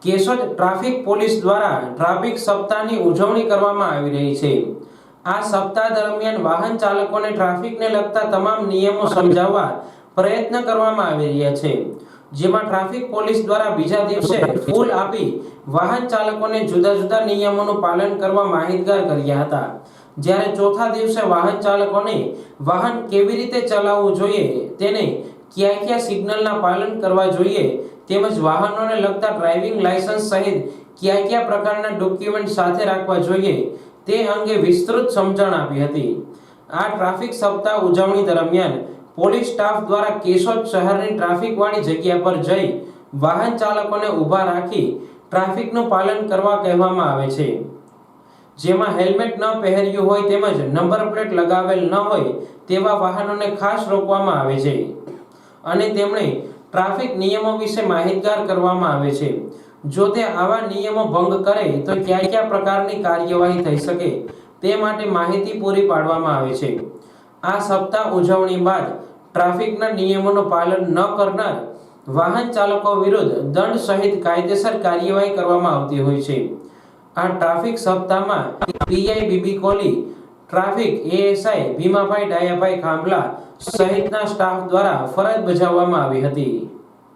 Keshod traffic police દ્વારા traffic સપ્તાહની ઉજવણી કરવામાં આવી રહી છે। આ સપ્તાહ દરમિયાન વાહન ચાલકોને ટ્રાફિકને લગતા તમામ નિયમો સમજાવવા પ્રયત્ન કરવામાં આવી રહ્યા છે, જેમાં ટ્રાફિક પોલીસ દ્વારા બીજા દિવસે ફૂલ આપી વાહન ચાલકોને જુદા જુદા નિયમોનું પાલન કરવા માહિતગાર કર્યા હતા। જ્યારે ચોથા દિવસે વાહન ચાલકોને વાહન કેવી રીતે ચલાવવું જોઈએ, તેને કયા સિગ્નલના પાલન કરવા જોઈએ, તેમજ વાહનોને લગતા ડ્રાઇવિંગ લાયસન્સ સહિત કયા પ્રકારના ડોક્યુમેન્ટ સાથે રાખવા જોઈએ તે અંગે વિસ્તૃત સમજણ આપી હતી। આ ટ્રાફિક સપ્તાહ ઉજવણી દરમિયાન પોલીસ સ્ટાફ દ્વારા કેશોદ શહેરની ટ્રાફિક વાળી જગ્યા પર જઈ વાહન ચાલકોને ઊભા રાખી ટ્રાફિકનું પાલન કરવા કહેવામાં આવે છે, જેમાં હેલ્મેટ ન પહેર્યું હોય તેમજ નંબર પ્લેટ લગાવેલ ન હોય તેવા વાહનોને ખાસ રોકવામાં આવે છે અને તેમણે ટ્રાફિક નિયમો વિશે માહિતગાર કરવામાં આવે છે। જો તે આવા નિયમો ભંગ કરે તો કયા પ્રકારની કાર્યવાહી થઈ શકે તે માટે માહિતી પૂરી પાડવામાં આવે છે। આ સપ્તાહ ઉજવણી બાદ ટ્રાફિકના નિયમોનું પાલન ન કરનાર વાહન ચાલકો વિરુદ્ધ દંડ સહિત કાયદેસર કાર્યવાહી કરવામાં આવતી હોય છે। આ ટ્રાફિક સપ્તાહમાં PI BB Kohli, traffic ASI Bhimabhai Dayabhai Khambhala સહિતના સ્ટાફ દ્વારા ફરજ બજાવવામાં આવી હતી।